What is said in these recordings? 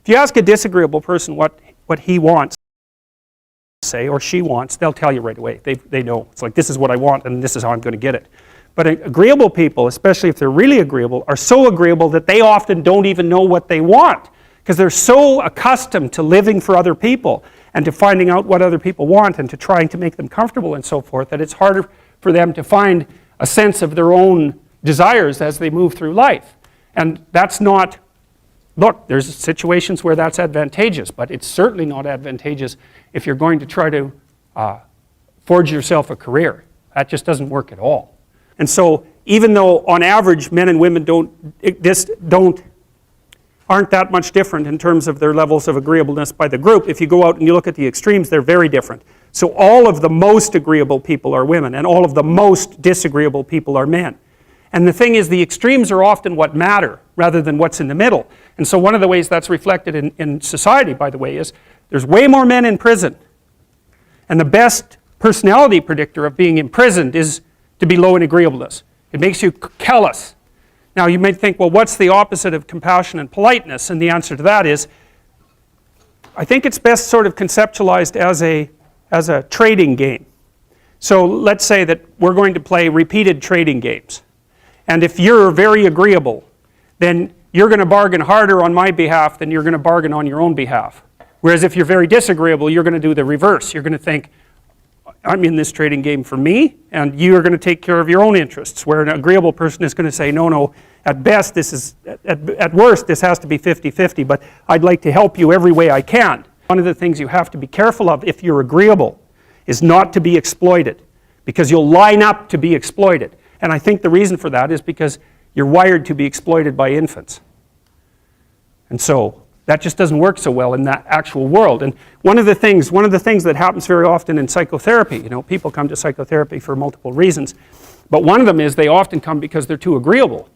If you ask a disagreeable person what he wants, say, or she wants, they'll tell you right away. They know. It's like, this is what I want and this is how I'm going to get it. But agreeable people, especially if they're really agreeable, are so agreeable that they often don't even know what they want, because they're so accustomed to living for other people and to finding out what other people want and to trying to make them comfortable and so forth, that it's harder for them to find a sense of their own desires as they move through life. And that's not, look, there's situations where that's advantageous, but it's certainly not advantageous if you're going to try to forge yourself a career. That just doesn't work at all. And so even though on average men and women aren't that much different in terms of their levels of agreeableness by the group, if you go out and you look at the extremes, they're very different. So all of the most agreeable people are women, and all of the most disagreeable people are men. And the thing is, the extremes are often what matter rather than what's in the middle. And so one of the ways that's reflected in society, by the way, is there's way more men in prison. And the best personality predictor of being imprisoned is to be low in agreeableness. It makes you callous. Now you might think, well, what's the opposite of compassion and politeness? And the answer to that is, I think it's best sort of conceptualized as a trading game. So let's say that we're going to play repeated trading games. And if you're very agreeable, then you're going to bargain harder on my behalf than you're going to bargain on your own behalf. Whereas if you're very disagreeable, you're going to do the reverse. You're going to think, I'm in this trading game for me, and you're going to take care of your own interests. Where an agreeable person is going to say, no, at best, at worst, this has to be 50-50, but I'd like to help you every way I can. One of the things you have to be careful of if you're agreeable is not to be exploited, because you'll line up to be exploited. And I think the reason for that is because you're wired to be exploited by infants. And so that just doesn't work so well in that actual world. And one of the things that happens very often in psychotherapy, people come to psychotherapy for multiple reasons, but one of them is they often come because they're too agreeable.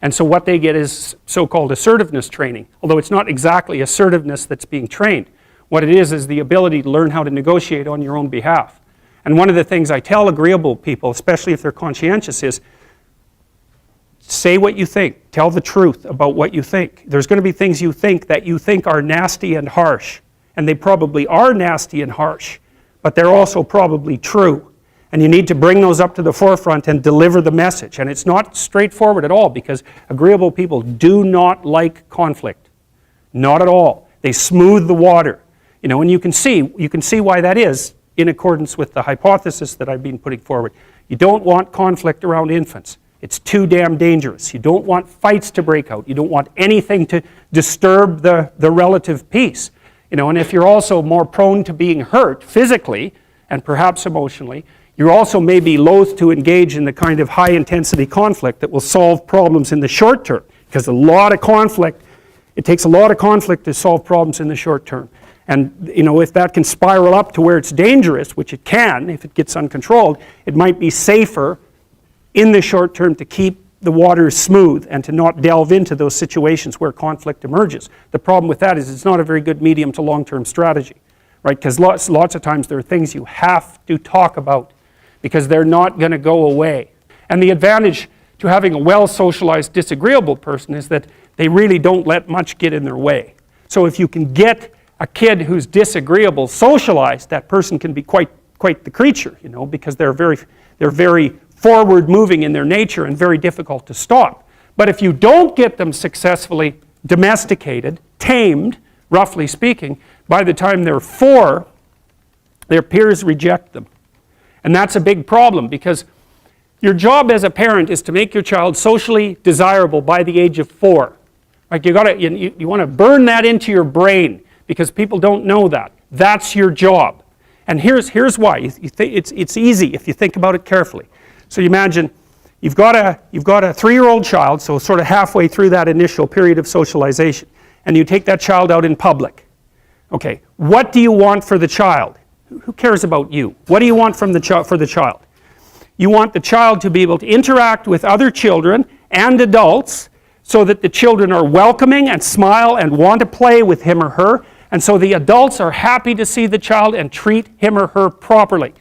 And so what they get is so-called assertiveness training, although it's not exactly assertiveness that's being trained. What it is the ability to learn how to negotiate on your own behalf. And one of the things I tell agreeable people, especially if they're conscientious, is say what you think. Tell the truth about what you think. There's going to be things you think that you think are nasty and harsh. And they probably are nasty and harsh. But they're also probably true. And you need to bring those up to the forefront and deliver the message. And it's not straightforward at all, because agreeable people do not like conflict. Not at all. They smooth the water. And you can see why that is in accordance with the hypothesis that I've been putting forward. You don't want conflict around infants. It's too damn dangerous. You don't want fights to break out. You don't want anything to disturb the relative peace. And if you're also more prone to being hurt physically and perhaps emotionally, you also may be loath to engage in the kind of high intensity conflict that will solve problems in the short term, because it takes a lot of conflict to solve problems in the short term. And if that can spiral up to where it's dangerous, which it can if it gets uncontrolled, it might be safer in the short term to keep the waters smooth and to not delve into those situations where conflict emerges. The problem with that is it's not a very good medium to long-term strategy, right? Because lots of times there are things you have to talk about because they're not going to go away. And the advantage to having a well-socialized disagreeable person is that they really don't let much get in their way. So if you can get a kid who's disagreeable socialized, that person can be quite the creature, because they're very forward-moving in their nature and very difficult to stop. But if you don't get them successfully domesticated, tamed, roughly speaking, by the time they're 4, their peers reject them. And that's a big problem, because your job as a parent is to make your child socially desirable by the age of 4. Like you want to burn that into your brain, because people don't know that. That's your job. And here's why. It's easy if you think about it carefully. So you imagine you've got a 3-year-old child, so sort of halfway through that initial period of socialization, and you take that child out in public. Okay, what do you want for the child? Who cares about you? What do you want for the child? You want the child to be able to interact with other children and adults so that the children are welcoming and smile and want to play with him or her, and so the adults are happy to see the child and treat him or her properly.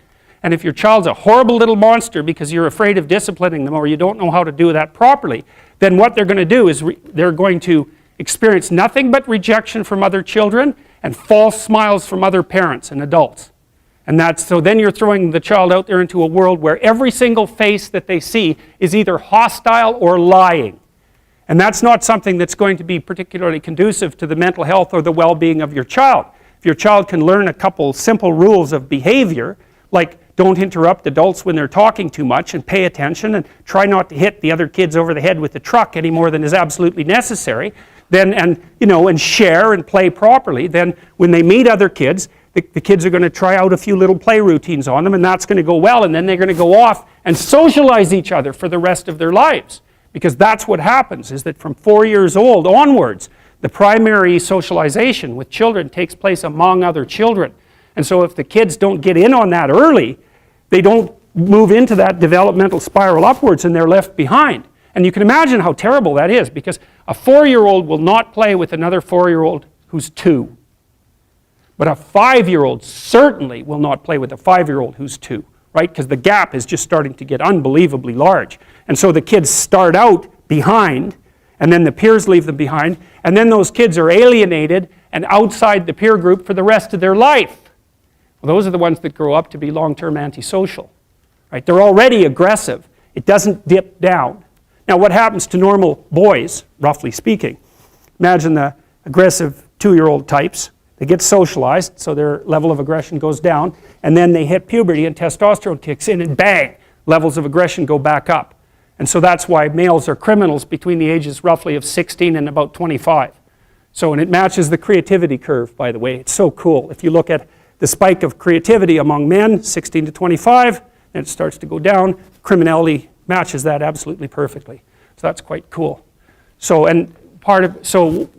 And if your child's a horrible little monster because you're afraid of disciplining them or you don't know how to do that properly, then what they're going to do is they're going to experience nothing but rejection from other children and false smiles from other parents and adults. And so then you're throwing the child out there into a world where every single face that they see is either hostile or lying. And that's not something that's going to be particularly conducive to the mental health or the well-being of your child. If your child can learn a couple simple rules of behavior, like don't interrupt adults when they're talking too much and pay attention and try not to hit the other kids over the head with the truck any more than is absolutely necessary, then, and share and play properly, then when they meet other kids, the kids are going to try out a few little play routines on them, and that's going to go well, and then they're going to go off and socialize each other for the rest of their lives. Because that's what happens, is that from 4 years old onwards, the primary socialization with children takes place among other children. And so if the kids don't get in on that early, they don't move into that developmental spiral upwards and they're left behind. And you can imagine how terrible that is, because a 4-year-old will not play with another 4-year-old who's 2. But a 5-year-old certainly will not play with a 5-year-old who's 2, right? Because the gap is just starting to get unbelievably large. And so the kids start out behind, and then the peers leave them behind, and then those kids are alienated and outside the peer group for the rest of their life. Well, those are the ones that grow up to be long-term antisocial, right? They're already aggressive. It doesn't dip down. Now, what happens to normal boys, roughly speaking? Imagine the aggressive 2-year-old types. They get socialized, so their level of aggression goes down, and then they hit puberty and testosterone kicks in, and bang, levels of aggression go back up. And so that's why males are criminals between the ages roughly of 16 and about 25. So, and it matches the creativity curve, by the way. It's so cool. If you look at the spike of creativity among men, 16 to 25, then it starts to go down. Criminality matches that absolutely perfectly. So that's quite cool. So, and so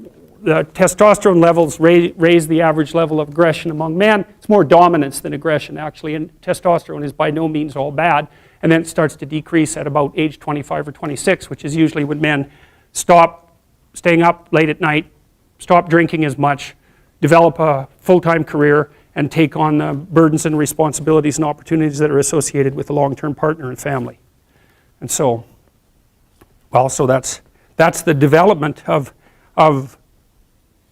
the testosterone levels raise the average level of aggression among men. It's more dominance than aggression, actually, and testosterone is by no means all bad. And then it starts to decrease at about age 25 or 26, which is usually when men stop staying up late at night, stop drinking as much, develop a full-time career, and take on the burdens and responsibilities and opportunities that are associated with a long-term partner and family. And so, well, so that's the development of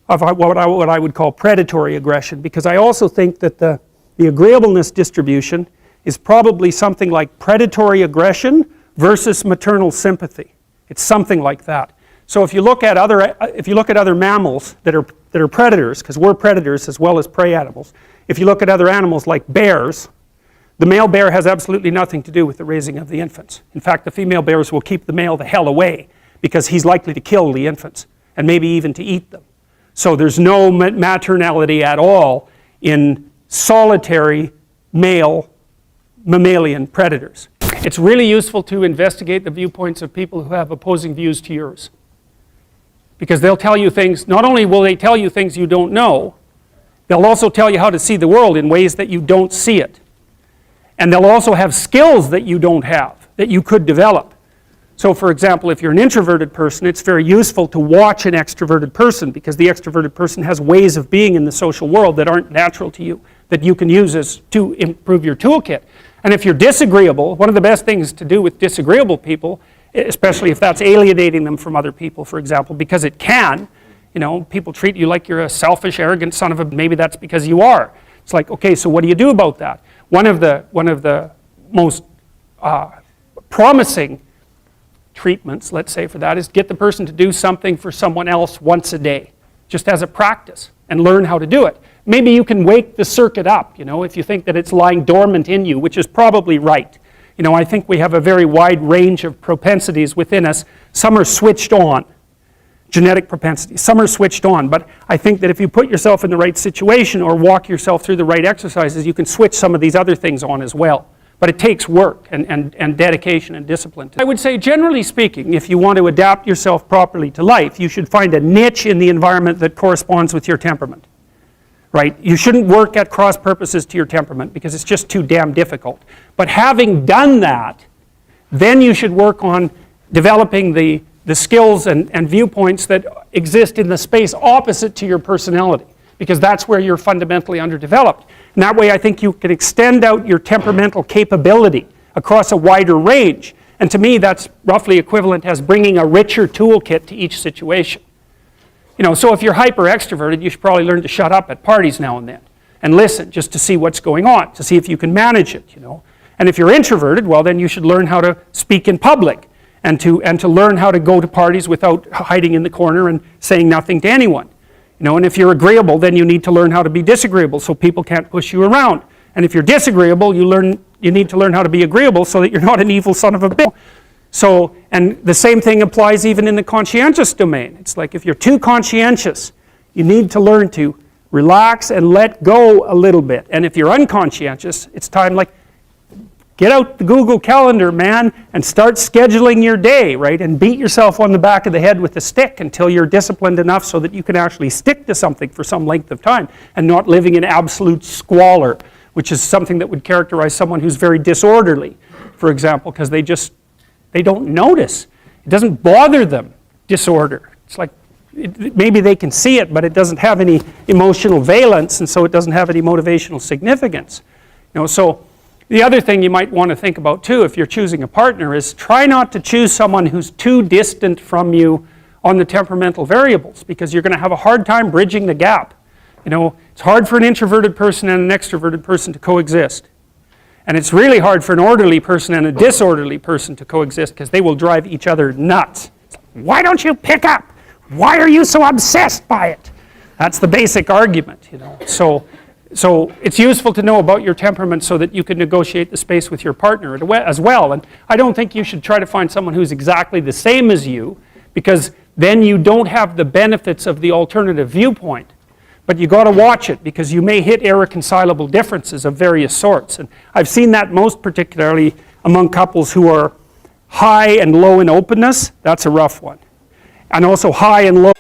what I would call predatory aggression, because I also think that the agreeableness distribution is probably something like predatory aggression versus maternal sympathy. It's something like that. So if you look at other mammals that are predators, because we're predators as well as prey animals, if you look at other animals like bears, the male bear has absolutely nothing to do with the raising of the infants. In fact, the female bears will keep the male the hell away because he's likely to kill the infants and maybe even to eat them. So there's no maternality at all in solitary male mammalian predators. It's really useful to investigate the viewpoints of people who have opposing views to yours, because they'll tell you things. Not only will they tell you things you don't know, they'll also tell you how to see the world in ways that you don't see it. And they'll also have skills that you don't have, that you could develop. So for example, if you're an introverted person, it's very useful to watch an extroverted person, because the extroverted person has ways of being in the social world that aren't natural to you, that you can use to improve your toolkit. And if you're disagreeable, one of the best things to do with disagreeable people, especially if that's alienating them from other people, for example, because it can, people treat you like you're a selfish, arrogant son of a, maybe that's because you are. It's like, okay, so what do you do about that? One of the most promising treatments, let's say, for that is get the person to do something for someone else once a day, just as a practice, and learn how to do it. Maybe you can wake the circuit up, if you think that it's lying dormant in you, which is probably right. I think we have a very wide range of propensities within us. Some are switched on, genetic propensities. Some are switched on, but I think that if you put yourself in the right situation or walk yourself through the right exercises, you can switch some of these other things on as well. But it takes work and dedication and discipline. I would say, generally speaking, if you want to adapt yourself properly to life, you should find a niche in the environment that corresponds with your temperament. Right? You shouldn't work at cross purposes to your temperament because it's just too damn difficult. But having done that, then you should work on developing the skills and viewpoints that exist in the space opposite to your personality, because that's where you're fundamentally underdeveloped. And that way I think you can extend out your temperamental capability across a wider range. And to me that's roughly equivalent as bringing a richer toolkit to each situation. You know, so if you're hyper extroverted, you should probably learn to shut up at parties now and then and listen just to see what's going on, to see if you can manage it, you know. And if you're introverted, well, then you should learn how to speak in public and to learn how to go to parties without hiding in the corner and saying nothing to anyone. You know, and if you're agreeable, then you need to learn how to be disagreeable so people can't push you around. And if you're disagreeable, you need to learn how to be agreeable so that you're not an evil son of a bitch. So, and the same thing applies even in the conscientious domain. It's like if you're too conscientious, you need to learn to relax and let go a little bit. And if you're unconscientious, it's time like, get out the Google Calendar, man, and start scheduling your day, right? And beat yourself on the back of the head with a stick until you're disciplined enough so that you can actually stick to something for some length of time and not living in absolute squalor, which is something that would characterize someone who's very disorderly, for example, because they don't notice. It doesn't bother them, disorder. It's like, maybe they can see it, but it doesn't have any emotional valence, and so it doesn't have any motivational significance. You know, so the other thing you might want to think about too, if you're choosing a partner, is try not to choose someone who's too distant from you on the temperamental variables, because you're going to have a hard time bridging the gap. You know, it's hard for an introverted person and an extroverted person to coexist. And it's really hard for an orderly person and a disorderly person to coexist because they will drive each other nuts. Why don't you pick up? Why are you so obsessed by it? That's the basic argument, you know. So it's useful to know about your temperament so that you can negotiate the space with your partner as well. And I don't think you should try to find someone who's exactly the same as you, because then you don't have the benefits of the alternative viewpoint. But you got to watch it, because you may hit irreconcilable differences of various sorts. And I've seen that most particularly among couples who are high and low in openness. That's a rough one. And also high and low